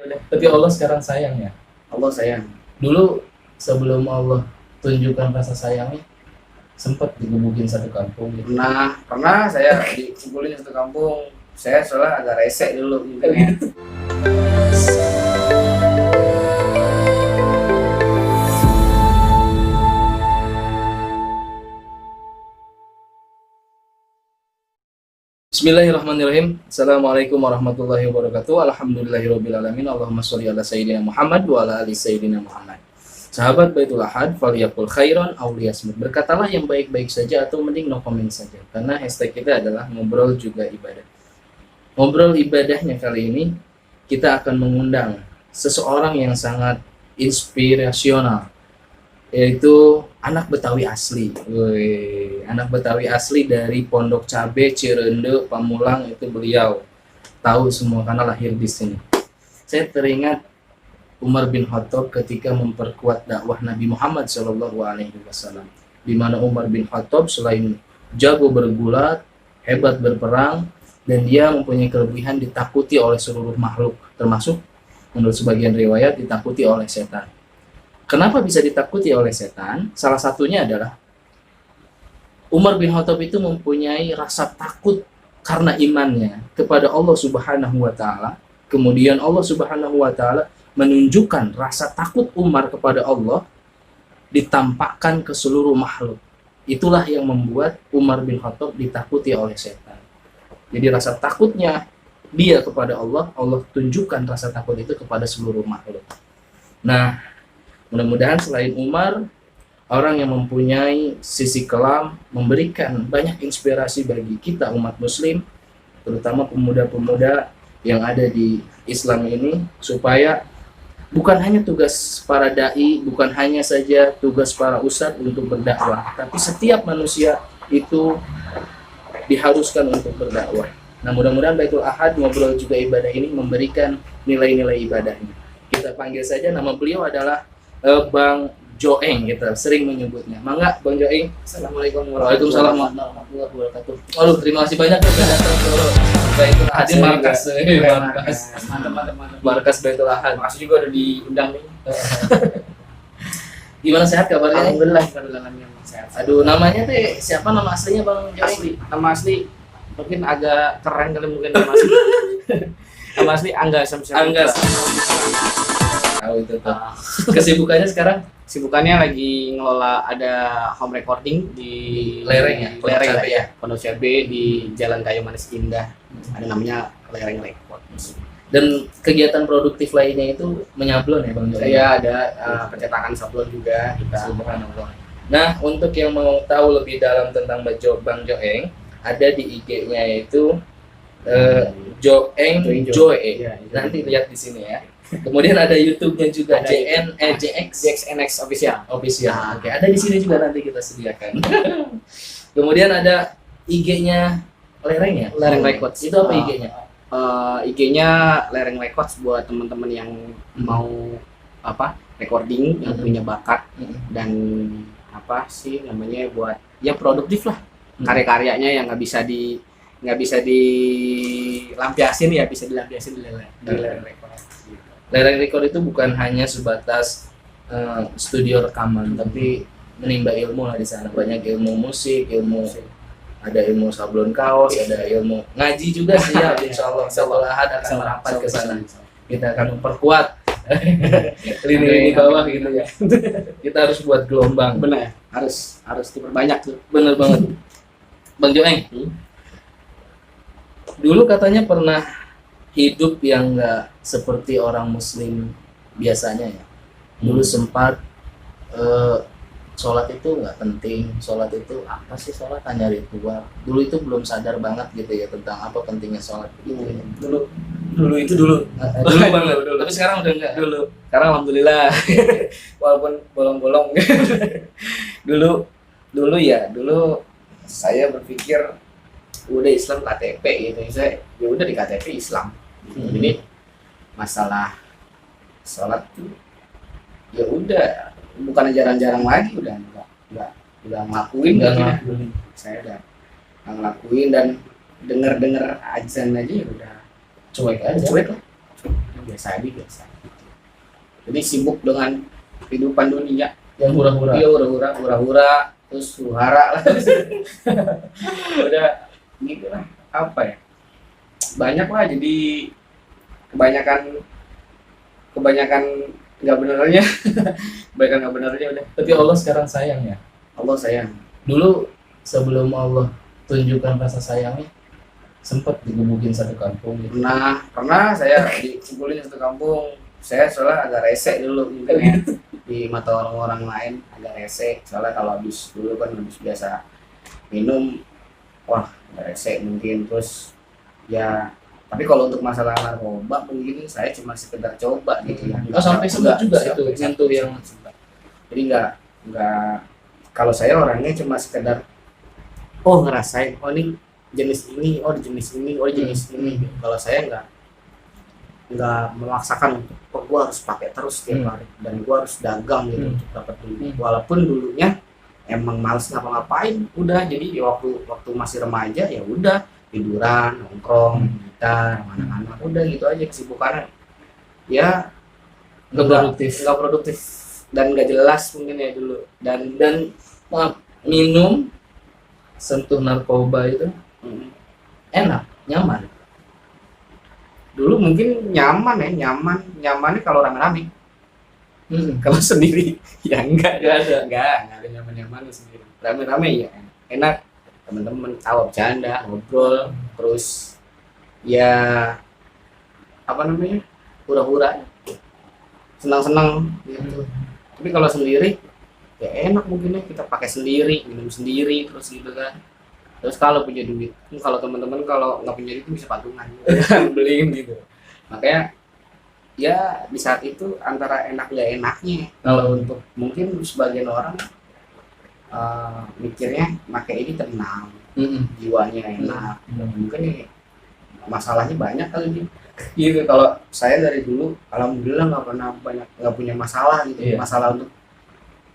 Tapi Allah sekarang sayang ya. Allah sayang. Dulu sebelum Allah tunjukkan rasa sayangnya, sempat digebukin satu kampung gitu. Pernah saya dikumpulin satu kampung. Saya soalnya agak rese dulu mungkin ya. Bismillahirrahmanirrahim. Assalamualaikum warahmatullahi wabarakatuh. Alhamdulillahirrabbilalamin. Allahumma sholli ala sayyidina Muhammad wa ala ali sayyidina Muhammad. Sahabat Baitul Ahad, faliyakul khairan aw liyasmut. Berkatalah yang baik-baik saja atau mending no comment saja. Karena hashtag kita adalah ngobrol juga ibadah. Ngobrol ibadahnya kali ini kita akan mengundang seseorang yang sangat inspirasional, yaitu anak Betawi asli. Woi, anak Betawi asli dari Pondok Cabe, Cirende, Pamulang, itu beliau. Tahu semua karena lahir di sini. Saya teringat Umar bin Khattab ketika memperkuat dakwah Nabi Muhammad SAW, di mana Umar bin Khattab selain jago bergulat, hebat berperang, dan dia mempunyai kelebihan ditakuti oleh seluruh makhluk, termasuk menurut sebagian riwayat ditakuti oleh setan. Kenapa bisa ditakuti oleh setan? Salah satunya adalah Umar bin Khattab itu mempunyai rasa takut karena imannya kepada Allah Subhanahu wa taala. Kemudian Allah Subhanahu wa taala menunjukkan rasa takut Umar kepada Allah ditampakkan ke seluruh makhluk. Itulah yang membuat Umar bin Khattab ditakuti oleh setan. Jadi rasa takutnya dia kepada Allah, Allah tunjukkan rasa takut itu kepada seluruh makhluk. Nah, mudah-mudahan selain Umar, orang yang mempunyai sisi kelam, memberikan banyak inspirasi bagi kita umat muslim, terutama pemuda-pemuda yang ada di Islam ini, supaya bukan hanya tugas para da'i, bukan hanya saja tugas para ustadz untuk berdakwah, tapi setiap manusia itu diharuskan untuk berdakwah. Nah, mudah-mudahan Baitul Ahad ngobrol juga ibadah ini memberikan nilai-nilai ibadahnya. Kita panggil saja, nama beliau adalah Bang Joeng, kita sering menyebutnya. Mangga Bang Joeng. Assalamualaikum Waalaikumsalam warahmatullahi wabarakatuh. Waduh, terima kasih banyak ya sudah datang ke Baitul Ahad markas. Markas Baitul Ahad. Makasih juga udah diundang nih. Gimana, sehat kabarnya? Alhamdulillah sehat. Aduh, namanya teh siapa, nama aslinya Bang Joeng? Asli, nama asli mungkin agak keren kali, mungkin nama asli. Nama asli Angga Samsyar. Angga. Tahu itu tuh. Kesibukannya sekarang? Sibukannya lagi ngelola ada home recording di Lereng ya? Lereng Pondok Cabe ya. Pondok Cabe di Jalan Kayu Manis Indah. Ada namanya Lereng Records. Dan kegiatan produktif lainnya itu menyablon ya Bang Joeng? Saya ada percetakan sablon juga kita. Subhanallah. Nah, untuk yang mau tahu lebih dalam tentang Bang Joeng, ada di IG-nya yaitu Joeng Joe. Ya, Nanti lihat di sini ya. Kemudian ada YouTube-nya juga, Ada JXNX Official. Official. Oke, ada di sini juga, nanti kita sediakan. Kemudian ada IG-nya Lereng ya? Lereng Records. Itu apa IG-nya? IG-nya Lereng Records buat teman-teman yang mau recording, yang punya bakat dan buat ya produktif lah. Karya-karyanya yang nggak bisa dilampiasin, ya bisa dilampiasin di Lereng Records. Lereng Record itu bukan hanya sebatas studio rekaman, tapi menimba ilmu lah di sana. Banyak ilmu musik, ada ilmu sablon kaos, ada ilmu ngaji juga sih ya. Insyaallah Baitul Ahad akan merapat ke sana. Kita akan memperkuat lini bawah gitu ya. Kita harus buat gelombang. Benar, harus diperbanyak tuh. Bener banget. Bang Joeng, dulu katanya pernah hidup yang nggak seperti orang muslim biasanya ya. Dulu sempat sholat itu nggak penting, sholat itu apa sih, sholat hanya ritual. Dulu itu belum sadar banget gitu ya tentang apa pentingnya sholat gitu ya. Dulu itu dulu Banget. Tapi sekarang udah enggak. Sekarang alhamdulillah. Walaupun bolong-bolong. dulu saya berpikir udah Islam KTP gitu. Saya ya udah di KTP Islam. Jadi masalah sholat tuh ya udah bukan jarang-jarang lagi, udah ngelakuin. Saya udah ngelakuin dan dengar azan aja ya udah Cuek aja. cuek lah. biasa aja biasa. Jadi sibuk dengan kehidupan dunia. Yang hura-hura. Iya, hura-hura, terus huru-hara lah. Udah gitu lah, apa ya? Banyak lah, jadi kebanyakan nggak benernya. Kebanyakan nggak benernya udah. Tapi Allah sekarang sayang ya. Allah sayang. Dulu sebelum Allah tunjukkan rasa sayangnya, sempat digebukin satu kampung gitu. Pernah saya dikumpulin satu kampung. Saya soalnya agak rese dulu mungkin ya. Di mata orang-orang lain agak rese, soalnya kalau habis biasa minum, wah agak rese mungkin. Terus ya, tapi kalau untuk masalah narkoba mungkin saya cuma sekedar coba gitu ya. Oh, sampai sempat juga itu nyentuh yang. Jadi nggak, kalau saya orangnya cuma sekedar ngerasain, ini jenis ini, jenis ini, jenis ini. Kalau saya nggak memaksakan untuk gue harus pakai terus tiap hari dan gue harus dagang gitu untuk dapat duit. Walaupun dulunya emang males ngapa-ngapain, udah jadi waktu masih remaja ya udah tiduran, nongkrong, gitar, mana-mana, udah gitu aja kesibukannya. Ya nggak produktif dan nggak jelas mungkin ya dulu. Dan minum, sentuh narkoba itu enak, nyaman. Dulu mungkin nyamannya kalau rame-rame. Kalau sendiri ya enggak ada nyaman sendiri. Rame-rame ya enak, teman-teman tawa bercanda, ngobrol, terus ya hura-hura, senang-senang gitu. Tapi kalau sendiri ya enak, mungkin kita pakai sendiri, minum sendiri terus gitu kan. Terus kalau punya duit, kalau teman-teman kalau nggak punya duit bisa patungan beliin gitu. Makanya ya di saat itu antara enak nggak enaknya. Kalau untuk mungkin sebagian orang mikirnya pakai ini tenang, jiwanya enak. Mungkin ini masalahnya banyak kali gitu. Kalau saya dari dulu alhamdulillah nggak punya masalah gitu. Masalah untuk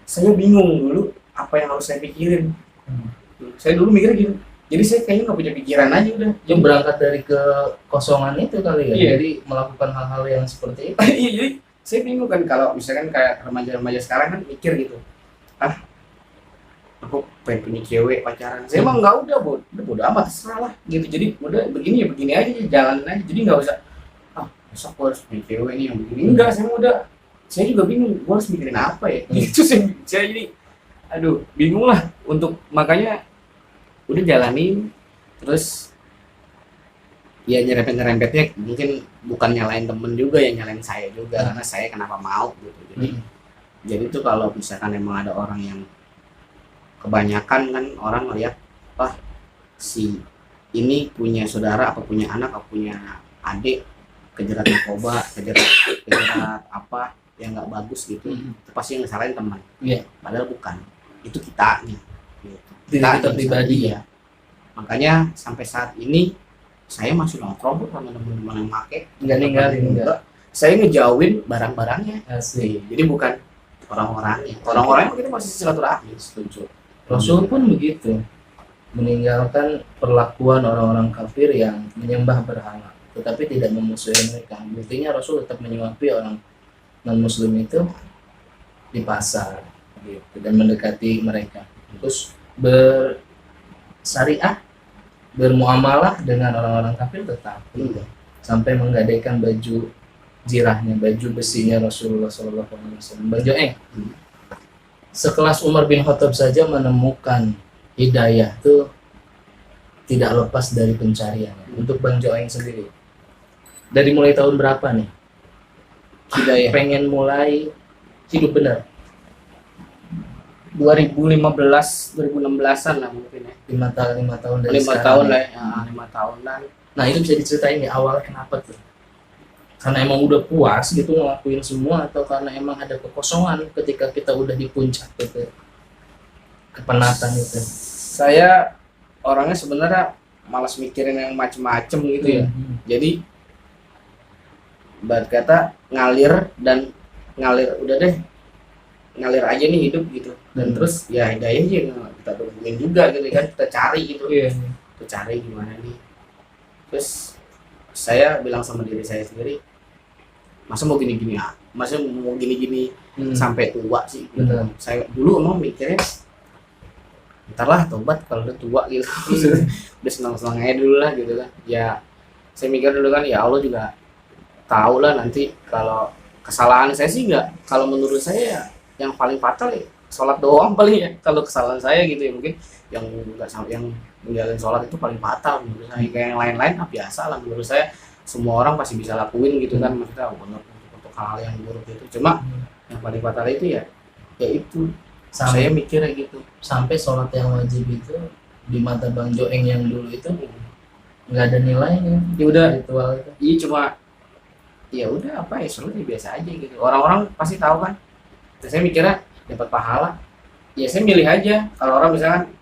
saya bingung dulu apa yang harus saya pikirin. Saya dulu mikirnya gitu, jadi saya kayaknya nggak punya pikiran aja udah. Yang berangkat dari kekosongan itu kali ya. Iya. Jadi melakukan hal-hal yang seperti itu. Iya, jadi saya bingung kan kalau misalkan kayak remaja-remaja sekarang kan mikir gitu, aku pengen punya cewek pacaran. Saya emang nggak, udah bodo amat, terserah lah gitu. Jadi udah begini aja, jalanin aja. Jadi nggak usah besok aku harus punya cewek nih yang begini. Enggak, saya juga bingung, gue harus mikirin apa ya. Gitu saya jadi bingung lah. Untuk makanya udah jalanin, terus ya nyerempetnya mungkin bukan nyalain temen juga, ya nyalain saya juga, karena saya kenapa mau gitu. Jadi tuh kalau misalkan emang ada orang yang kebanyakan kan orang ngeliat si ini punya saudara apa punya anak apa punya adik kejerat narkoba, kejerat apa yang nggak bagus gitu, itu pasti yang disalahin teman. Padahal bukan, itu kita nih gitu. Kita pribadi ya. Makanya sampai saat ini saya masih nongkrong sama teman-teman yang make, nggak ninggalin. Saya ngejauhin barang-barangnya. Asli. Jadi bukan orang-orangnya kita masih silaturahmi. Setuju. Rasul pun begitu, meninggalkan perlakuan orang-orang kafir yang menyembah berhala, tetapi tidak memusuhi mereka. Buktinya Rasul tetap menyuapi orang non-muslim itu di pasar gitu, dan mendekati mereka. Terus bersyariah, bermuamalah dengan orang-orang kafir tetap sampai menggadaikan baju jirahnya, baju besinya Rasulullah SAW. Bang Joeng, sekelas Umar bin Khattab saja menemukan hidayah itu tidak lepas dari pencarian. Untuk Bang Joeng sendiri, dari mulai tahun berapa nih hidayah pengen mulai hidup benar? 2016-an lah mungkin ya. 5 tahun dari 5 tahun lah ya. 5 tahunan. Nah itu bisa diceritain ya awalnya kenapa tuh? Karena emang udah puas gitu ngelakuin semua, atau karena emang ada kekosongan ketika kita udah di puncak gitu, kepenatan itu? Saya orangnya sebenarnya malas mikirin yang macem-macem gitu ya. Jadi ibarat kata ngalir udah deh, ngalir aja nih hidup gitu. Dan terus ya hidayah aja kita tungguin juga gitu kan, kita cari gitu. Kita cari gimana nih. Terus saya bilang sama diri saya sendiri, masa mau gini-gini masa mau gini-gini sampai tua sih gitu. Benar. Saya dulu emang mikirnya ntar lah tobat kalau udah tua gitu. Udah senang-senang aja dulu lah gitu kan ya. Saya mikir dulu kan ya Allah juga tahu lah nanti kalau kesalahan saya sih nggak, kalau menurut saya ya, yang paling fatal ya sholat doang paling ya. Kalau kesalahan saya gitu ya mungkin yang nggak yang menjalin sholat itu paling fatal menurut saya. Kayak yang lain-lain biasa lah menurut saya, semua orang pasti bisa lakuin gitu kan, maksudnya benar untuk hal yang buruk itu. Cuma yang paling fatal itu ya itu saya mikirnya gitu. Sampai sholat yang wajib itu di mata Bang Joeng yang dulu itu nggak ada nilainya. Ya udah ritual itu. iya cuma ya udah apa ya sholatnya biasa aja gitu. Orang-orang pasti tahu kan. Dan saya mikirnya dapat pahala. Ya saya milih aja. Kalau orang misalkan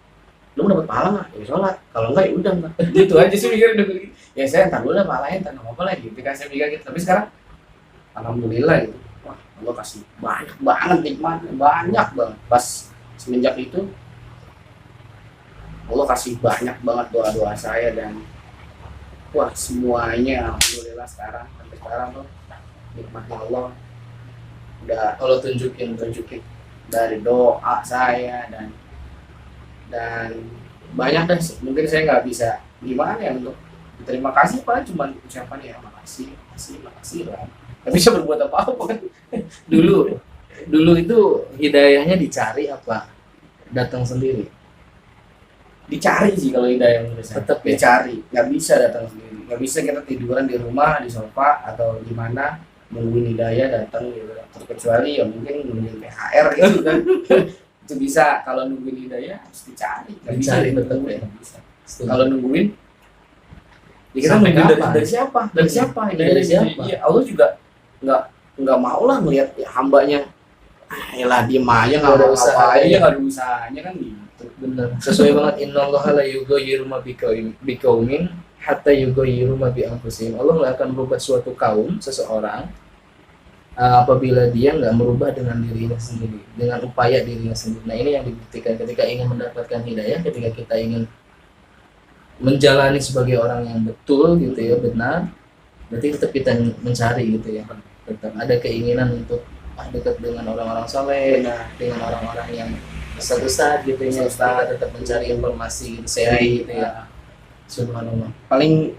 lu dapat pahala nggak? Ya sholat. Kalau enggak ya udah enggak. Gitu aja sih mikirnya. Ya saya entar dulu lah pahalanya, entar apa lagi. Gitu kan saya mikir gitu. Tapi sekarang alhamdulillah gitu. Wah Allah kasih banyak banget nikmatnya, banyak banget. Pas semenjak itu Allah kasih banyak banget doa-doa saya dan wah semuanya alhamdulillah sekarang sampai sekarang tuh nikmatnya Allah udah Kalau tunjukin dari doa saya dan banyak deh. Mungkin saya nggak bisa gimana ya untuk terima kasih, paling cuma ucapan ya makasih lah. Nggak bisa berbuat apa-apa kan. dulu itu hidayahnya dicari apa datang sendiri? Dicari sih kalau hidayah menurut saya. Tetap ya? Dicari, nggak bisa datang sendiri. Nggak bisa kita tiduran di rumah di sofa atau di mana nungguin hidayah datang gitu. Terkecuali ya mungkin nungguin THR gitu kan. Itu bisa. Kalau nungguin hidayah harus dicari. Nggak bisa Dicari tetap nungguin, ya? nggak bisa. Kalau nungguin ya kita Sampai nungguin kapan? dari siapa? Dari siapa? Dari siapa? Iya, Allah juga nggak mau lah melihat ya, hambanya lah diem aja nggak Nggak ada mau usahanya. ngapain, nggak ada usahanya kan gitu. Bener, sesuai banget. Innallaha la yughayyiru ma biqaumin hatta yughayyiru ma bi anfusihim. Allah nggak akan merubah suatu kaum, seseorang apabila dia nggak merubah dengan dirinya sendiri, dengan upaya dirinya sendiri. Nah ini yang dibuktikan ketika ingin mendapatkan hidayah, ketika kita ingin menjalani sebagai orang yang betul gitu ya, benar, berarti tetap kita mencari gitu ya, tetap ada keinginan untuk dekat dengan orang-orang saleh, dengan orang-orang yang ustaz-ustaz gitu ya, kita tetap mencari informasi seri gitu ya. Subhanallah. Paling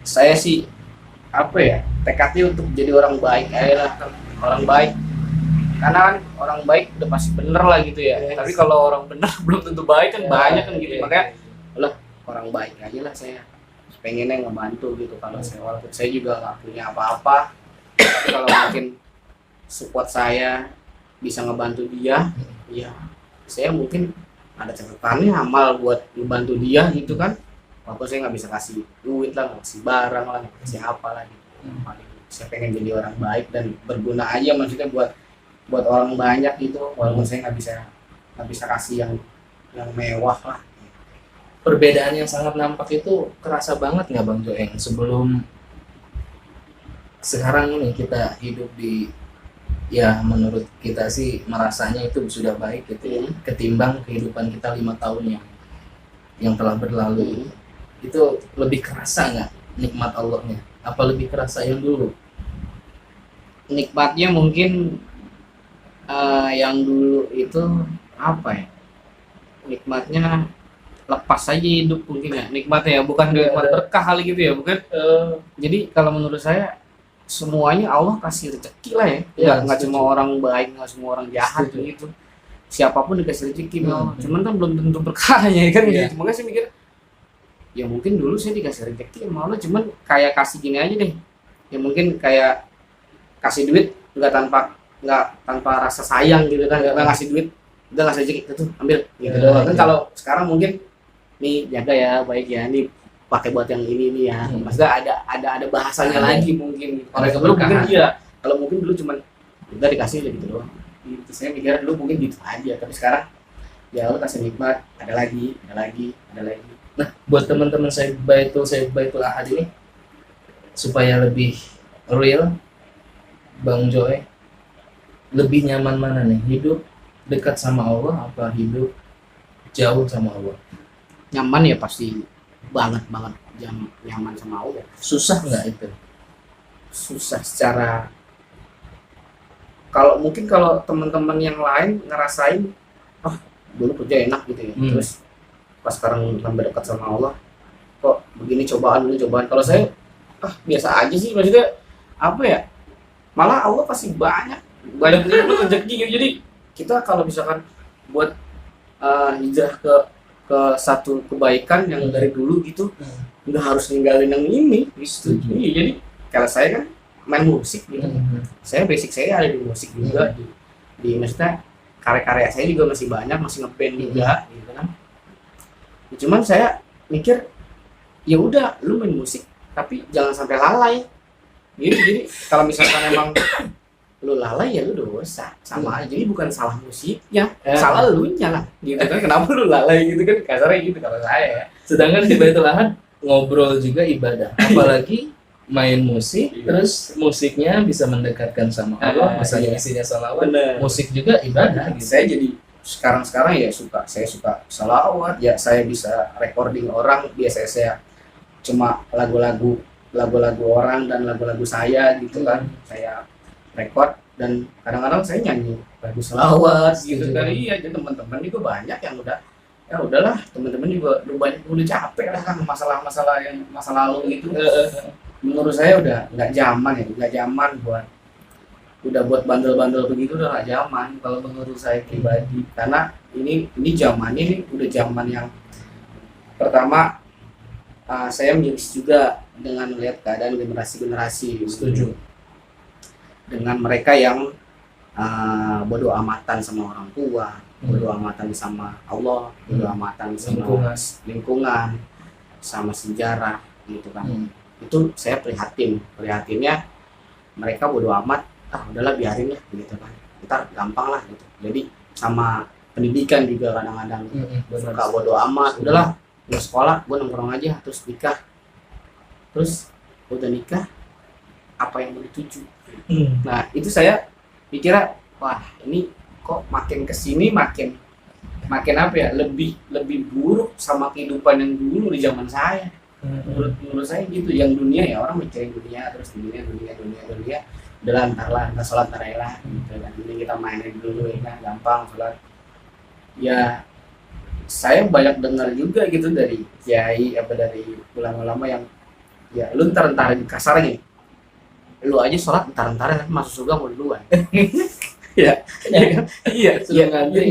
saya sih apa ya, tekadnya untuk jadi orang baik aja lah, orang baik, karena kan orang baik udah pasti bener lah gitu ya. Yes. Tapi kalau orang bener belum tentu baik kan, banyak kan gitu. Iya. Makanya lah orang baik aja lah, saya pengennya ngebantu gitu. Kalau saya walaupun saya juga nggak punya apa-apa, tapi kalau mungkin support saya bisa ngebantu dia, ya saya mungkin ada catatannya amal buat ngebantu dia gitu kan. Walaupun saya nggak bisa kasih duit lah, nggak kasih barang lah, nggak kasih apa lah gitu. Paling saya pengen jadi orang baik dan berguna aja, maksudnya buat orang banyak gitu. Walaupun saya nggak bisa kasih yang mewah lah. Perbedaan yang sangat nampak itu kerasa banget nggak Bang Joeng sebelum sekarang ini kita hidup di, ya menurut kita sih merasanya itu sudah baik gitu ya, ketimbang kehidupan kita 5 tahun yang telah berlalu. Itu lebih kerasa nggak nikmat Allahnya? Apa lebih kerasa yang dulu? Nikmatnya mungkin yang dulu itu apa ya? Nikmatnya lepas aja hidup mungkin ya. Nikmatnya ya, bukan nikmat berkah kali gitu ya, bukan. Jadi kalau menurut saya semuanya Allah kasih rezeki lah ya. Nggak cuma orang baik, nggak semua orang jahat gitu. Siapapun dikasih rezeki mau. Cuman kan belum tentu berkahnya ya kan. Gitu. Makanya saya mikir ya mungkin dulu saya dikasih rezeki sama Allah, cuman kayak kasih gini aja deh. Ya mungkin kayak kasih duit nggak tanpa rasa sayang gitu kan. Nggak ngasih duit, udah ngasih rezeki itu ambil gitu doang. Kan kalau sekarang mungkin nih jaga ya, baik ya, nih pakai buat yang ini ya. Maksudnya ada bahasanya lagi mungkin. Kalau dulu mungkin iya. Kalau mungkin dulu cuman udah dikasih gitu doang. Gitu. Saya mikir dulu mungkin gitu aja. Tapi sekarang ya Allah kasih nikmat, ada lagi. Nah, buat teman-teman saya Baitul Ahad ini supaya lebih real, Bang Joe, lebih nyaman mana nih? Hidup dekat sama Allah apa hidup jauh sama Allah? Nyaman ya pasti banget nyaman sama Allah. Susah nggak itu? Susah secara kalau teman-teman yang lain ngerasain dulu kerja enak gitu ya, terus pas sekarang tambah dekat sama Allah kok begini cobaan dulu cobaan. Kalau saya biasa aja sih, maksudnya apa ya, malah Allah pasti banyak rezeki gitu. Jadi kita kalau misalkan buat hijrah ke satu kebaikan yang dari dulu gitu, nggak harus ninggalin yang ini gitu. Iya, jadi kalau saya kan main musik gitu, saya basic saya ada di musik juga, di maksudnya karya-karya saya juga masih banyak, masih ngeband juga gitu kan. Cuman saya mikir ya udah lu main musik tapi jangan sampai lalai gitu. Jadi kalau misalkan emang lu lalai ya lu dosa, sama aja. Jadi bukan salah musiknya, salah elunya lah gitu kan. Kenapa lu lalai gitu kan, kasarnya gitu kalau saya ya. Sedangkan di Baitul Ahad ngobrol juga ibadah, apalagi main musik, terus musiknya bisa mendekatkan sama Allah, misalnya isinya salawat, musik juga ibadah gitu. Saya jadi sekarang ya saya suka salawat ya, saya bisa recording orang, biasanya saya cuma lagu-lagu orang dan lagu-lagu saya gitu kan, saya record dan kadang-kadang saya nyanyi lagu salawat gitu kan. Iya, jadi teman-teman juga banyak yang udah ya udahlah, teman-teman juga udah capek lah kan masalah-masalah yang masa lalu gitu. Menurut saya udah nggak zaman buat bandel-bandel begitu, udah nggak zaman kalau menurut saya pribadi. Karena ini zaman ini udah zaman yang pertama, saya miris juga dengan melihat keadaan generasi Setuju. dengan mereka yang bodoh amatan sama orang tua, bodoh amatan sama Allah, bodoh amatan sama lingkungan, sama sejarah gitu kan. Itu saya prihatinnya mereka bodoh amat, udahlah biarin lah gitu kan, ntar gampang lah gitu. Jadi sama pendidikan juga kadang-kadang suka bodoh amat, udahlah gue sekolah, gue nongkrong aja, terus nikah, terus udah nikah apa yang mau dituju. Nah itu saya pikirnya, wah ini kok makin kesini makin apa ya, lebih buruk sama kehidupan yang dulu di zaman saya. Menurut saya gitu. Yang dunia ya orang mikirin dunia, terus dunia udah ntar sholat ntar lah gitu kan. Ini kita mainin dulu ya kan, gampang sholat ya. Saya banyak dengar juga gitu dari kiai dari ulama-ulama yang ya lu ntar kasarnya lu aja sholat ntar masuk surga mau duluan. iya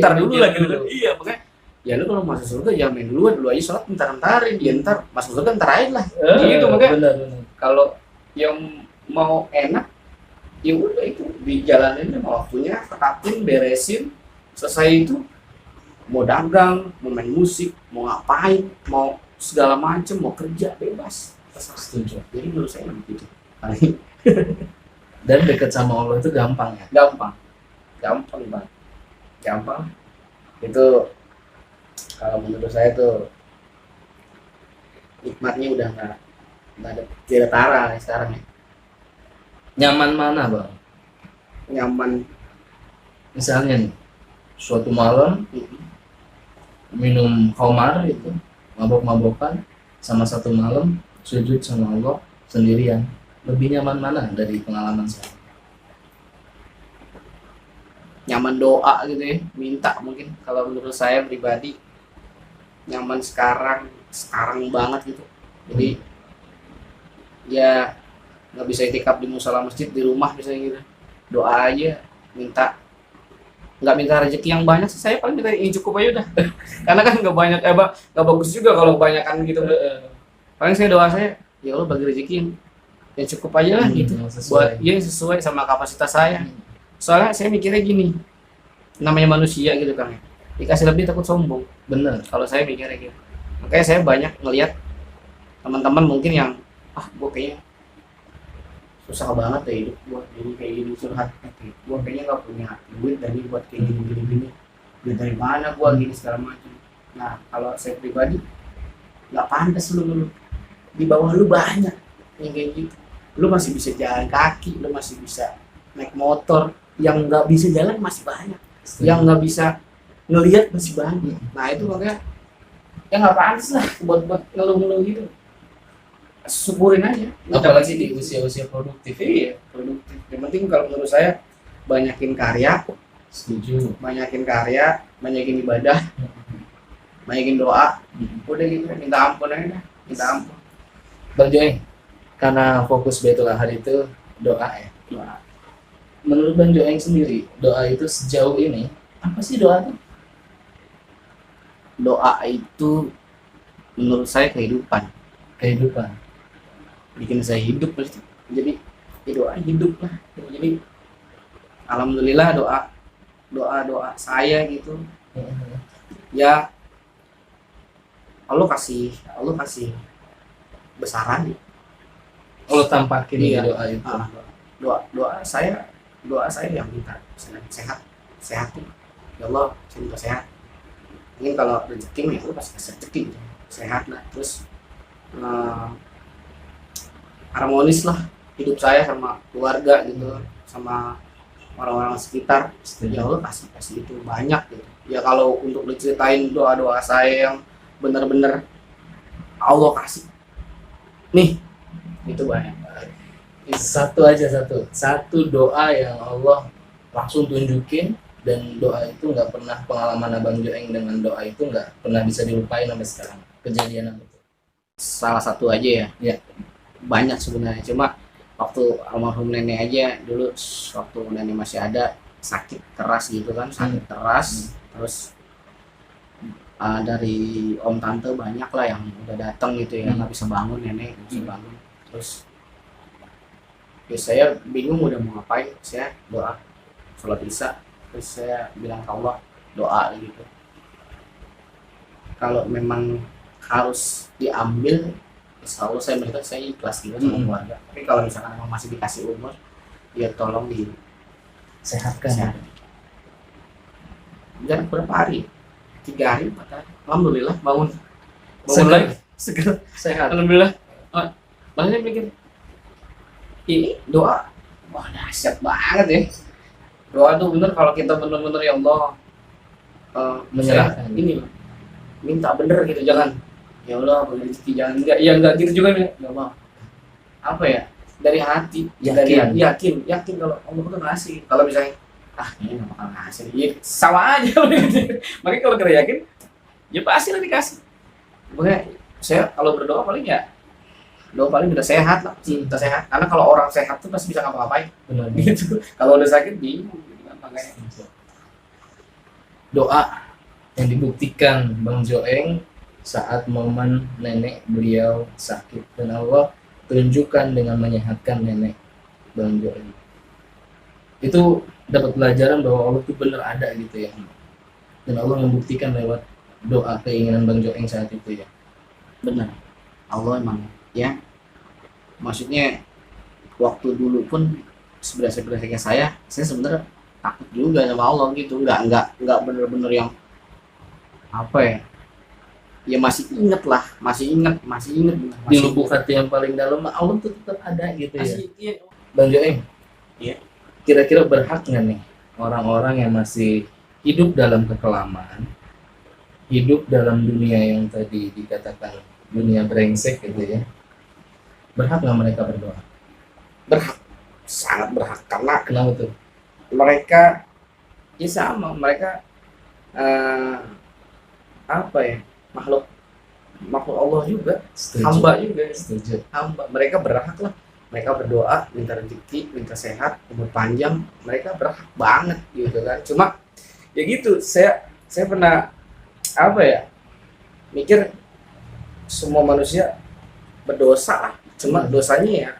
ntar dulu lah gitu. Iya, makanya ya lu kalau masuk surga jangan main duluan, lu aja sholat ntar-ntarin, ya ntar masuk surga ntar aja lah. Gitu, makanya benar. Kalau yang mau enak ya udah itu dijalanin sama waktunya, tetapi beresin, selesai itu mau dagang, mau main musik, mau ngapain, mau segala macem, mau kerja bebas, terserah. Setuju. Jadi menurut saya begitu. Dan dekat sama Allah itu gampang ya? Gampang banget, gampang. Itu kalau menurut saya tuh nikmatnya udah nggak ada, tidak tara sekarang ya. Nyaman mana bang? Nyaman Misalnya nih, suatu malam minum khamar itu, mabok-mabokan, sama satu malam sujud sama Allah sendirian, lebih nyaman mana dari pengalaman saya? Nyaman doa gitu ya, minta mungkin. Kalau menurut saya pribadi nyaman sekarang banget gitu. Jadi ya nggak bisa itikaf di musala masjid, di rumah misalnya gitu, doa aja, nggak minta rezeki yang banyak sih, saya paling minta yang cukup aja udah. Karena kan nggak banyak, nggak bagus juga kalau kebanyakan gitu. Paling saya doa saya, ya Allah bagi rezeki yang cukup aja lah gitu, buat yang sesuai sama kapasitas saya. Soalnya saya mikirnya gini, namanya manusia gitu kan, dikasih lebih takut sombong. Bener. Kalau saya mikirnya gitu, makanya saya banyak ngelihat teman-teman mungkin yang gue kayaknya susah banget ya hidup, buat jadi kayak gini, curhat, gue kayaknya nggak punya duit dari buat kayak gini, duit dari mana gue gini segala macam. Nah kalau saya pribadi nggak pantas lu di bawah lu banyak yang kayak gitu, lu masih bisa jalan kaki, lu masih bisa naik motor, yang nggak bisa jalan masih banyak, yang nggak bisa ngelihat masih banyak. Nah itu makanya ya nggak pantas lah buat ngeluh-ngeluh gitu. Syukurin aja, apalagi di usia-usia produktif. Iya, produktif. Yang penting kalau menurut saya banyakin karya, Setuju. banyakin ibadah, banyakin doa. Udah gitu, minta ampun aja dah, minta ampun. Bang Joeng, karena fokus Baitul Ahad itu doa ya. Doa. Menurut Bang Joeng sendiri, doa itu sejauh ini apa sih doa itu? Doa itu menurut saya kehidupan, Kehidupan. bikin saya hidup pasti. Jadi ya doa hidup lah. Jadi alhamdulillah doa saya gitu ya, Allah kasih besaran. Allah tampakin di Iya. doa itu. Doa saya yang minta misalnya sehat tuh, ya Allah saya minta sehat. Mungkin kalau rezeki mah itu pasti kasih rezeki gitu. Sehat lah, terus harmonis lah hidup saya sama keluarga gitu, sama orang-orang sekitar. Ya Allah kasih itu banyak gitu. Ya kalau untuk diceritain doa-doa saya yang benar-benar Allah kasih nih, itu banyak. Satu aja, satu doa yang Allah langsung tunjukin, dan doa itu nggak pernah, pengalaman Abang Joeng dengan doa itu nggak pernah bisa dilupain sampai sekarang, kejadian apa itu? Salah satu aja ya. Ya. Banyak sebenarnya, cuma waktu almarhum nenek aja dulu, waktu nenek masih ada, sakit keras gitu kan, keras. Terus dari om tante banyak lah yang udah datang gitu ya, nggak bisa bangun, nenek nggak bisa bangun. Terus ya saya bingung udah mau ngapain, saya doa sholat isya, terus saya bilang ke Allah, doa gitu, kalau memang harus diambil, insya Allah saya berkata saya ikhlas gitu sama keluarga. Tapi kalau misalkan memang masih dikasih umur, ya tolong Sehatkan. sehat. Dan berapa hari? 3 hari, 4 hari. Alhamdulillah bangun lagi, seger, Sehat. alhamdulillah. Makanya pikir ini doa, wah dahsyat banget ya. Doa tuh bener kalau kita bener-bener ya Allah Menyerahkan. saya ini minta bener gitu, jangan ya Allah beri rezeki, jangan enggak gitu juga nih. Ya Allah, apa ya, dari hati, dari Yakin. yakin kalau Allah tuh ngasih. Kalau misalnya ini nggak bakal ngasih, ya sama aja. Makanya kalau kita yakin, ya pasti lah dikasih. Makanya saya kalau berdoa paling minta sehat lah, minta sehat. Karena kalau orang sehat tuh pasti bisa ngapa-ngapain. Benar. Gitu. Kalau udah sakit bingung gitu kan, makanya. Doa yang dibuktikan Bang Joeng saat momen nenek beliau sakit, dan Allah tunjukkan dengan menyehatkan nenek Bang Joeng. Itu dapat pelajaran bahwa Allah itu benar ada gitu ya, dan Allah membuktikan lewat doa keinginan Bang Joeng saat itu ya. Benar, Allah emang ya, maksudnya waktu dulu pun sebenarnya saya sebenarnya takut juga sama Allah gitu, nggak bener-bener yang apa ya masih inget Di lubuk hati yang paling dalam Allah tuh tetap ada gitu ya. masih, iya. Bang Joeng, Iya. kira-kira berhak nggak nih orang-orang yang masih hidup dalam kekelaman, hidup dalam dunia yang tadi dikatakan dunia brengsek gitu ya, berhak nggak mereka berdoa? Berhak, sangat berhak, karena Kenapa tuh? mereka ya sama, mereka apa ya, makhluk Allah juga, Setuju. hamba juga, Setuju. hamba. Mereka berhak lah, mereka berdoa minta rezeki, minta sehat, umur panjang, mereka berhak banget gitu kan. Cuma ya gitu, saya pernah apa ya, mikir semua manusia berdosa lah, cuma dosanya ya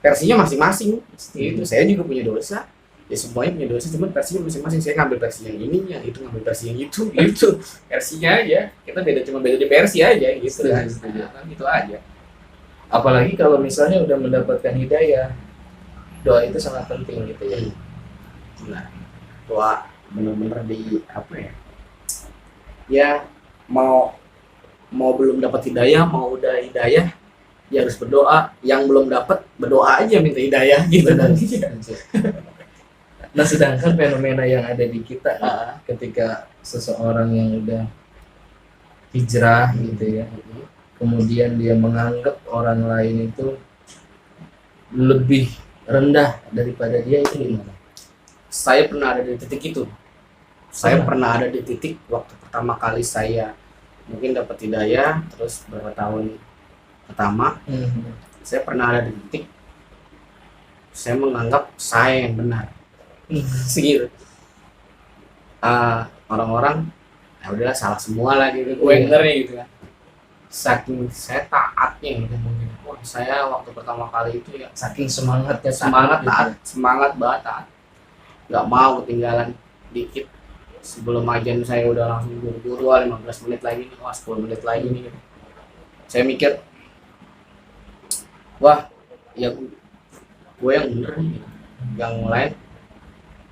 versinya masing-masing gitu. Saya juga punya dosa ya, semuanya punya dosa, cuma versinya masing-masing. Saya ngambil versi yang ini, yang itu ngambil versi yang itu gitu. Versinya aja kita cuma beda di versi aja gitu kan. Nah, gitu aja. Apalagi kalau misalnya udah mendapatkan hidayah, doa itu sangat penting gitu ya. Nah, doa bener-bener di apa ya, ya mau belum dapat hidayah, mau udah hidayah ya harus berdoa. Yang belum dapat berdoa aja minta hidayah gitu kan. Nah, sedangkan fenomena yang ada di kita ketika seseorang yang udah hijrah gitu ya, kemudian dia menganggap orang lain itu lebih rendah daripada dia, itu gimana? saya pernah ada di titik itu. Saya pernah ada di titik waktu pertama kali saya mungkin dapat hidayah, terus beberapa tahun pertama saya pernah ada di titik saya menganggap saya yang benar. Segitu. Orang-orang ya udahlah salah semua lah gitu, gue yang bener nih gitu kan. Saking saya taatnya gitu mungkin. Wah, saya waktu pertama kali itu ya Saking semangatnya semangat taat taat, gitu. semangat banget taat. Nggak mau ketinggalan dikit. Sebelum ajan saya udah langsung buru-buru 15 menit lagi nih, 10 menit lagi nih. Saya mikir, wah, ya gue yang bener nih. Yang lain,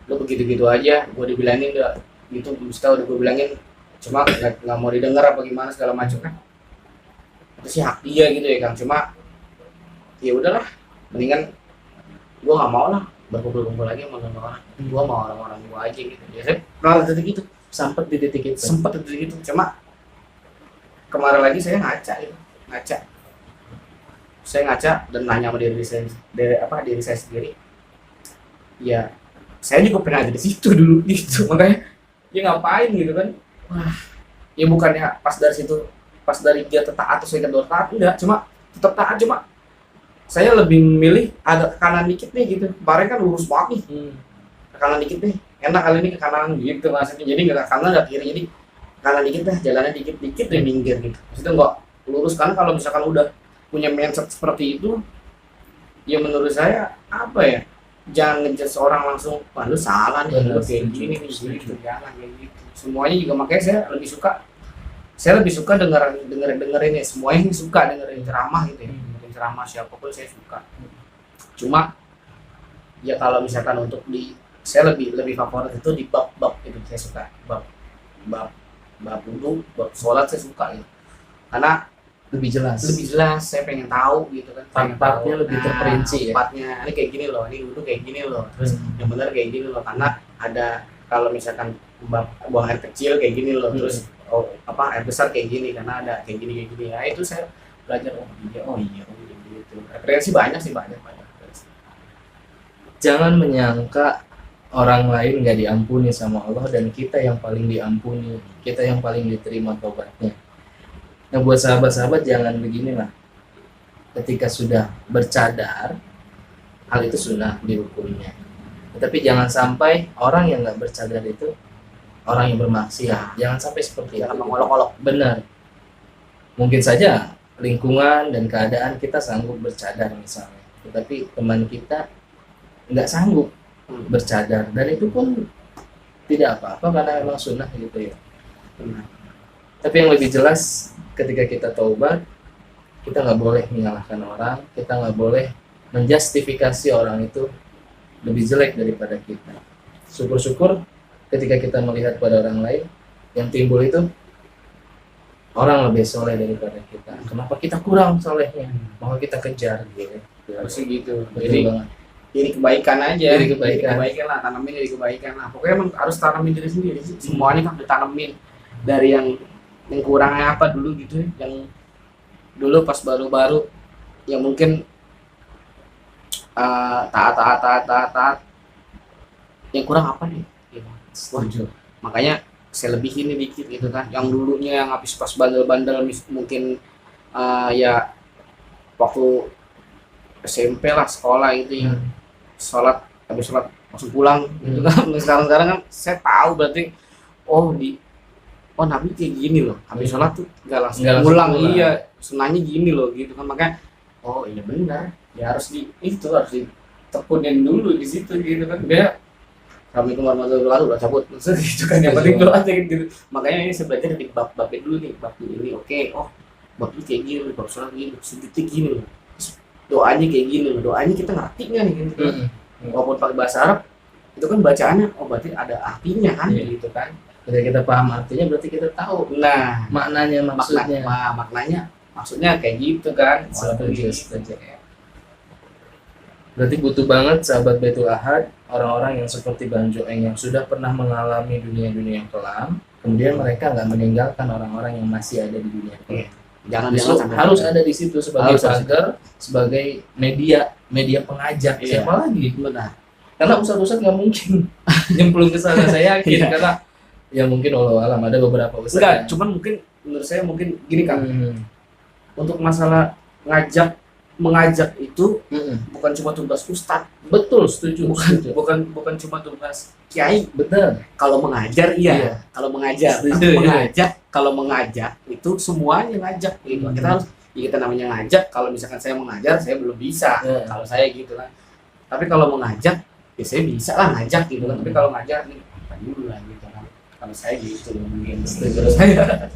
lu begitu-gitu aja, gue dibilangin udah gitu, udah gue bilangin, cuma nggak mau didengar apa gimana segala macam kan. Itu sih hak dia gitu ya Kang, cuma ya udahlah, mendingan gue nggak mau lah berkumpul-kumpul lagi sama orang. Gue mau orang-orang gue aja gitu. Ya saya pernah di titik itu, Sampai di titik itu. sempat di titik itu. Cuma kemarin lagi saya ngaca. Saya ngaca dan nanya sama diri saya sendiri. Ya, saya juga pernah ada di situ dulu gitu. Makanya ya ngapain gitu kan? Wah, ya bukannya pas dari dia taat atau saya kedua taat, enggak, cuma tetap taat, cuma saya lebih memilih ada ke kanan dikit nih gitu. Kemarin kan lurus banget nih, ke kanan dikit nih, enak kali ini ke kanan gitu maksudnya. Jadi nggak ke kanan nggak kiri, jadi ke kanan dikit dah, jalannya dikit dan minggir gitu. Maksudnya nggak lurus, kan kalau misalkan udah punya mindset seperti itu, ya menurut saya apa ya, jangan ngejudge orang langsung, wah lu salah nih, lu kayak gini nih gitu, jangan kayak gitu. Semuanya juga, makanya saya lebih suka dengerin ya, semuanya suka dengerin ceramah gitu ya, dengerin ceramah siapapun saya suka. Cuma ya kalau misalkan untuk saya lebih favorit itu di bab itu, saya suka bab wudu, bab sholat saya suka gitu, karena Lebih jelas. saya pengen tahu gitu kan, Part-partnya lebih terperinci ya. Partnya ini kayak gini loh, ini wudu kayak gini loh, terus yang benar kayak gini loh, karena ada kalau misalkan buang air kecil kayak gini loh, terus air besar kayak gini karena ada kayak gini. Nah itu saya belajar, oh iya gitu. Referensi banyak. Jangan menyangka orang lain nggak diampuni sama Allah dan kita yang paling diampuni, kita yang paling diterima taubatnya. Nah, buat sahabat-sahabat jangan beginilah. Ketika sudah bercadar, hal itu sunnah dihukumnya. Tetapi jangan sampai orang yang nggak bercadar itu orang yang bermaksiat. Jangan sampai seperti Jangan itu. mengolok-olok. Benar. Mungkin saja lingkungan dan keadaan kita sanggup bercadar misalnya, tetapi teman kita nggak sanggup bercadar, dan itu pun tidak apa-apa karena memang sunnah gitu ya. Benar. Tapi yang lebih jelas, ketika kita taubat, kita nggak boleh menyalahkan orang, kita nggak boleh menjustifikasi orang itu lebih jelek daripada kita. Syukur-syukur ketika kita melihat pada orang lain, yang timbul itu orang lebih soleh daripada kita. Kenapa kita kurang solehnya? Maka kita kejar gitu. Harusnya gitu. Betul banget. Jadi kebaikan aja. Jadi kebaikan lah, tanamin jadi kebaikan lah. Pokoknya emang harus tanamin diri sendiri sih. Semuanya kan ditanamin dari yang kurangnya apa dulu gitu ya. Yang dulu pas baru-baru yang mungkin taat. Yang kurang apa nih? Setuju. Makanya saya lebihin ini dikit gitu kan. Yang dulunya yang habis pas bandel-bandel mungkin ya waktu SMP lah, sekolah gitu ya. Habis sholat langsung pulang gitu kan. Sekarang kan saya tahu berarti Nabi kayak gini loh, habis sholat tuh nggak langsung pulang. Iya, sunahnya gini loh gitu kan. Makanya iya benar, ya harus ditekunin dulu di situ gitu kan. Dia Assalamualaikum warahmatullahi wabarakatuh, udah cabut maksudnya gitu kan, yang penting doa aja gitu. Makanya ini saya belajar di bab-babnya dulu nih, bab ini bab ini kayak gini, bab sholat gini, sedikit gini loh, doanya kayak gini loh, doanya kita ngerti nggak nih gitu. Walaupun pakai bahasa Arab itu kan bacaannya berarti ada artinya kan gitu kan. Ketika kita paham artinya berarti kita tahu maknanya, maksudnya kayak gitu kan. Setuju. Berarti butuh banget sahabat Baitul Ahad, orang-orang yang seperti Bang Joeng yang sudah pernah mengalami dunia-dunia yang kelam, kemudian mereka nggak meninggalkan orang-orang yang masih ada di dunia kelam. Jangan harus ada di situ sebagai pagar, sebagai media pengajak. Siapa lagi? Benar. Karena ustadz nggak mungkin nyemplung ke sana, saya yakin. Iya. Karena ya mungkin Allah alam ada beberapa ustadz Enggak, yang- cuman mungkin menurut saya mungkin gini Kang, Hmm. untuk masalah mengajak itu Mm-mm. bukan cuma tugas ustadz, Betul, setuju. Setuju. bukan cuma tugas kiai. Betul. Kalau mengajar Iya. iya, kalau mengajar. Setuju, Tapi iya. kalau mengajak itu semuanya ngajak gitu. Hmm. Kita harus ya kita namanya ngajak. Kalau misalkan saya mengajar, saya belum bisa. Iya. Kalau saya gitu kan. Tapi kalau mengajak, ya saya bisa lah ngajak gitu kan. Tapi kalau ngajar nih apa dulu lah gitu kan. Kalau saya gitu mungkin. Setuju. Saya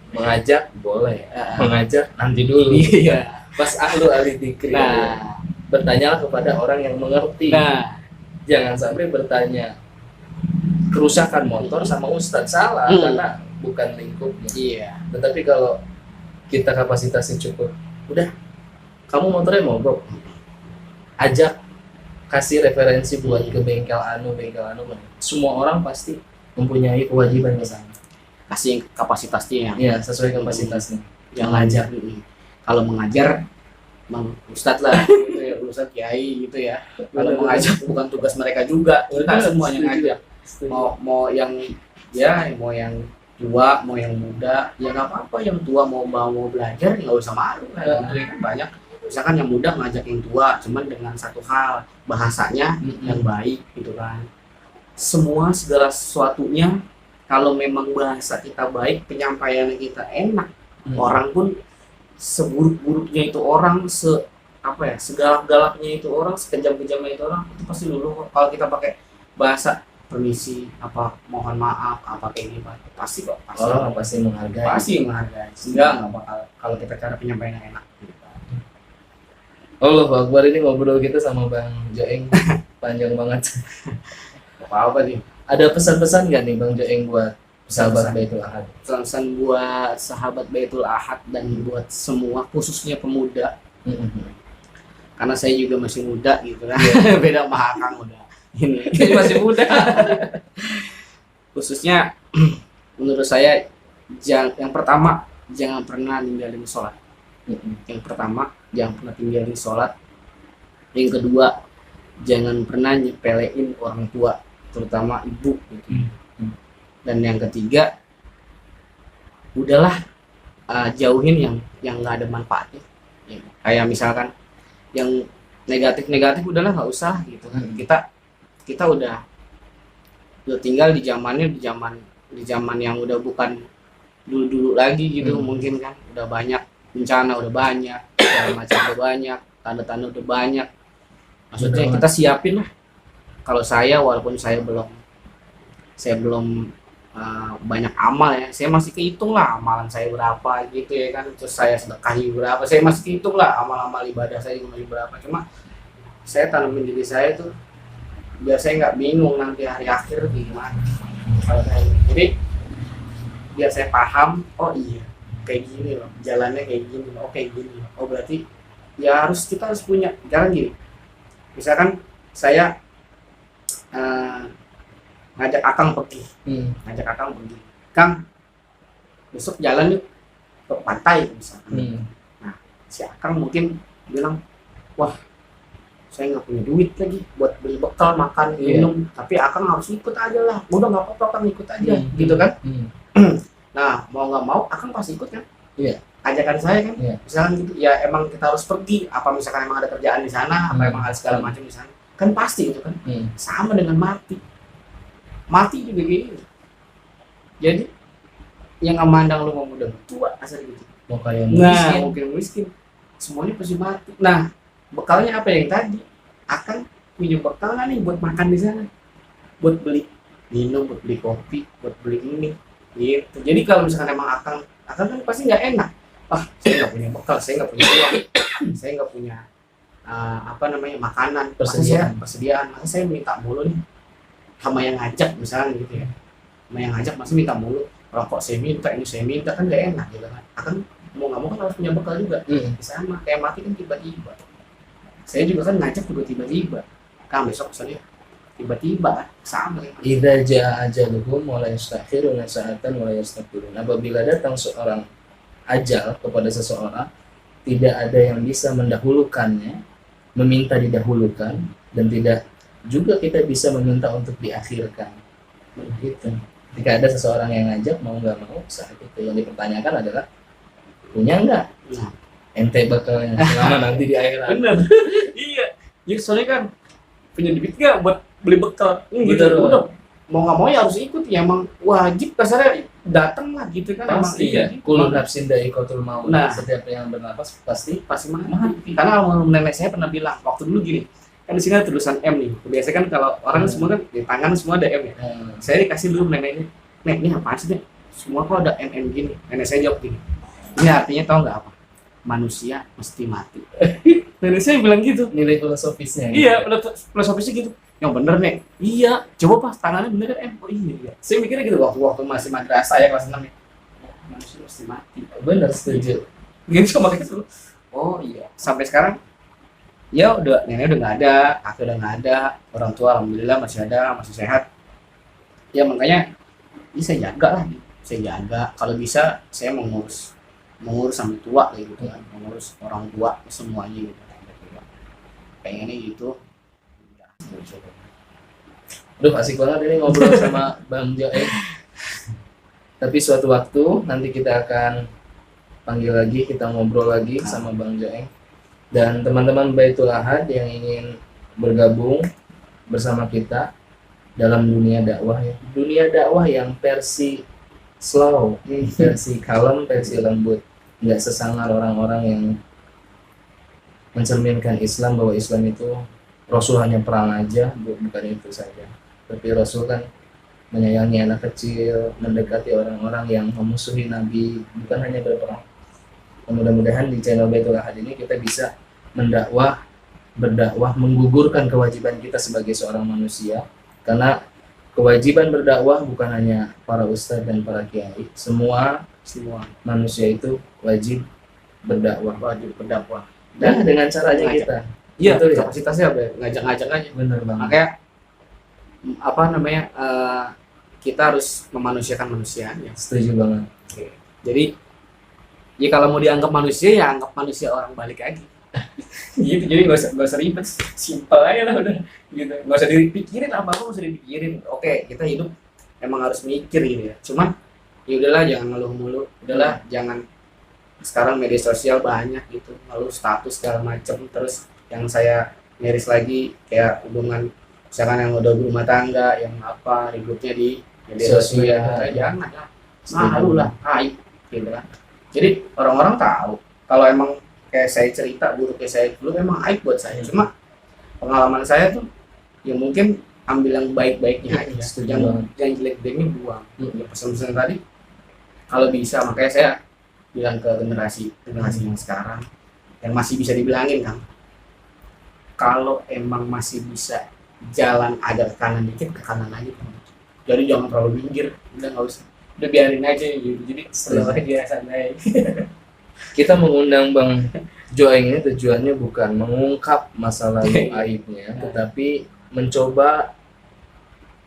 Mengajak boleh, mengajar nanti dulu. iya. Pas ahli dzikri. Nah, Bertanyalah kepada orang yang mengerti. nah, Jangan sampai bertanya kerusakan motor sama ustadz, salah karena bukan lingkupnya. iya. Tetapi kalau kita kapasitasnya cukup, udah kamu motornya mogok, ajak, kasih referensi buat ke bengkel anu. Semua orang pasti mempunyai kewajiban ke sana. Kasih kapasitasnya yang Ya, sesuai kapasitasnya. yang ngajar. Kalau mengajar Bang Ustadz lah gitu ya, Ustadz Kiai gitu ya. Kalau Benar-benar. mengajar bukan tugas mereka juga, kita Benar, semuanya setuju. ngajak. Mau yang ya mau yang tua, mau yang muda, ya nggak apa-apa. Yang tua mau belajar nggak usah malu lah. Gitu ya kan banyak. Misalkan yang muda ngajak yang tua, cuman dengan satu hal, bahasanya yang baik gitu kan. Segala sesuatunya kalau memang bahasa kita baik, penyampaiannya kita enak, orang pun seburuk-buruknya itu orang, segalak-galaknya itu orang, sekejam-kejamnya itu orang, itu pasti luluh kok. Kalau kita pakai bahasa permisi, apa mohon maaf, apa kayak gini, pasti kok, Orang pasti menghargai. pasti menghargai. Sehingga nggak bakal kalau kita cara penyampaiannya enak. Gitu. Allahu Akbar, ini ngobrol kita sama Bang Joeng panjang banget. Apa nih? Ada pesan-pesan nggak nih Bang Joeng buat sahabat Pesan-pesan. Baitul Ahad? Pesan buat sahabat Baitul Ahad dan buat semua, khususnya pemuda, karena saya juga masih muda gitu kan. Beda sama Hakang udah ini. Ini masih muda. Khususnya menurut saya yang pertama jangan pernah ninggalin sholat. Yang pertama jangan pernah tinggalin sholat. Yang kedua jangan pernah nyepelein orang tua, terutama ibu gitu. Dan yang ketiga udahlah, jauhin yang nggak ada manfaatnya. Ya, kayak misalkan yang negatif udahlah nggak usah gitu kan. Kita udah tinggal di zaman yang udah bukan dulu lagi gitu. Mungkin kan udah banyak bencana, udah banyak segala macam, udah banyak tanda-tanda, udah banyak. Maksudnya kita siapin lah. Kalau saya, walaupun saya belum banyak amal ya, saya masih kehitung lah amalan saya berapa gitu ya kan. Terus saya sedekahi berapa, saya masih kehitung lah amal-amal ibadah saya masih berapa. Cuma saya tanamin diri saya tuh biar saya nggak bingung nanti hari akhir gimana. Jadi biar saya paham, oh iya kayak gini loh, jalannya kayak gini loh, oh kayak gini loh. Oh berarti ya kita harus punya jalan gini. Misalkan saya ngajak Akang pergi, Kang besok jalan yuk ke pantai misalkan. Nah si Akang mungkin bilang, wah saya nggak punya duit lagi buat beli bekal makan minum, tapi Akang harus ikut aja lah. Udah nggak apa-apa Kang, ikut aja gitu kan. Nah mau nggak mau Akang pasti ikut kan. Iya. Ajakan saya kan, misalkan gitu ya, emang kita harus pergi, apa misalkan emang ada kerjaan di sana, apa emang ada segala macam di sana, kan pasti itu kan. Sama dengan mati juga gitu. Jadi yang nggak mandang lu mau muda tua asal gitu. Mau kaya Nah miskin. mungkin miskin, semuanya pasti mati. Nah bekalnya apa yang tadi? Akan punya bekal nggak nih buat makan di sana, buat beli minum, buat beli kopi, buat beli ini gitu. Jadi kalau misalkan emang akan kan pasti nggak enak. Saya nggak punya bekal, saya nggak punya uang, saya nggak punya makanan, persediaan. Masa saya minta mulu nih sama yang ngajak misalnya gitu ya, sama yang ngajak masih minta mulu, rokok saya minta, ini saya minta, kan nggak enak gitu kan. Akan mau nggak mau kan harus punya bekal juga. Sama kayak mati kan tiba-tiba. Saya juga kan ngajak juga tiba-tiba. Kang besok misalnya tiba-tiba sama ya. Idza jaa ajaluhum wa la yastakhiruna sa'atan wa la yastaqdirun. Apabila datang seorang ajal kepada seseorang, tidak ada yang bisa mendahulukannya meminta didahulukan dan tidak juga kita bisa meminta untuk diakhirkan. Begitu. Ketika ada seseorang yang ngajak mau nggak mau, saat itu yang dipertanyakan adalah punya nggak? Nah. Ente bakalnya selama nanti di akhirat. Bener. Iya. Jadi soalnya kan punya duit nggak buat beli bekal. Gitu. Bener. Udah mau nggak mau ya harus ikut ya, emang wajib kasarnya datang lah gitu kan. Pasti ya. Gitu. Kullu nafsin dha'iqatul maut. Nah. Setiap yang bernapas pasti mati. Karena almarhum nenek saya pernah bilang waktu dulu gini, kan di sini ada tulisan M nih. Biasanya kan kalau orang semua kan di tangan semua ada M ya. Saya dikasih dulu neneknya, Nek ini apaan sih Nek? Semua kok ada MM gini. Nenek saya jawab gini, ini artinya tahu nggak apa? Manusia mesti mati. Nenek saya bilang gitu. nilai filosofisnya. Iya, filosofisnya gitu. Yang bener Nek. Iya. Coba pas tangannya bener kan M. Oh iya. Saya mikirnya gitu waktu masih madrasah ya kelas 6 ya. Manusia mesti mati. Bener, setuju. Gitu sama kayak gitu. Oh iya. Sampai sekarang ya udah nenek udah nggak ada, kakek udah nggak ada, orang tua alhamdulillah masih ada, masih sehat. Ya makanya ini saya jaga lah, saya jaga. Kalau bisa saya mengurus sampai tua kayak gitu kan, mengurus orang tua semuanya gitu. Pengennya gitu. Aduh, asik banget ini ngobrol sama Bang Joeng. Tapi suatu waktu nanti kita akan panggil lagi, kita ngobrol lagi sama Bang Joeng. Dan teman-teman Baitul Ahad yang ingin bergabung bersama kita dalam dunia dakwah ya. Dunia dakwah yang versi slow, versi kalem, versi lembut. Nggak sesangar orang-orang yang mencerminkan Islam bahwa Islam itu Rasul hanya perang aja, bukan itu saja. Tapi Rasul kan menyayangi anak kecil, mendekati orang-orang yang memusuhi Nabi, bukan hanya berperang. Mudah-mudahan di channel Baitul Ahad ini kita bisa berdakwah, menggugurkan kewajiban kita sebagai seorang manusia. Karena kewajiban berdakwah bukan hanya para ustadz dan para kiai, semua manusia itu wajib berdakwah. Dan dengan caranya ngajak. kita. Iya, Betul ya? kapasitasnya apa? Ngajak-ngajak aja. Benar banget. Makanya kita harus memanusiakan manusianya. Setuju banget. Jadi ya kalau mau dianggap manusia ya anggap manusia orang balik aja. Gitu. Jadi nggak usah ribet, simpel aja lah udah. Gitu. Nggak usah dipikirin apa-apa, nggak usah dipikirin. Oke, kita hidup emang harus mikir gitu ya. Cuman ya udahlah jangan ngeluh mulu. Udahlah jangan, sekarang media sosial banyak gitu, lalu status segala macam. Terus yang saya miris lagi kayak hubungan misalkan yang udah berumah tangga yang apa ributnya di media sosial, jangan lah, malu lah, aib gitu kan. Jadi orang-orang tahu kalau emang kayak saya cerita buruk kayak saya dulu memang aib buat saya. Cuma pengalaman saya tuh ya mungkin ambil yang baik-baiknya aja, yang jelek-jeleknya buang. Ya pesan-pesan tadi kalau bisa, makanya saya bilang ke generasi yang sekarang yang masih bisa dibilangin kan, kalau emang masih bisa jalan agak ke kanan dikit, ke kanan aja. Jadi jangan terlalu pinggir, udah nggak usah, udah biarin aja gitu. Jadi slow aja santai. Kita mengundang Bang Joeng ini tujuannya bukan mengungkap masalah aibnya, tetapi mencoba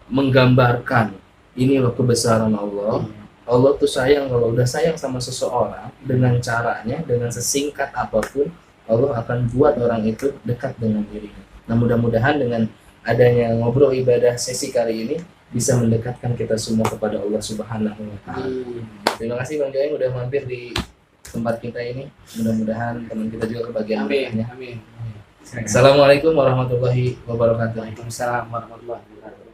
menggambarkan ini loh kebesaran Allah. Allah tuh sayang, kalau udah sayang sama seseorang dengan caranya, dengan sesingkat apapun, Allah akan buat orang itu dekat dengan dirinya. Nah mudah-mudahan dengan adanya ngobrol ibadah sesi kali ini bisa mendekatkan kita semua kepada Allah Subhanahu wa Ta'ala. Terima kasih Bang Joeng udah mampir di tempat kita ini. Mudah-mudahan teman kita juga kebagian berkahnya. Amin. Assalamualaikum warahmatullahi wabarakatuh. Waalaikumsalam warahmatullahi wabarakatuh.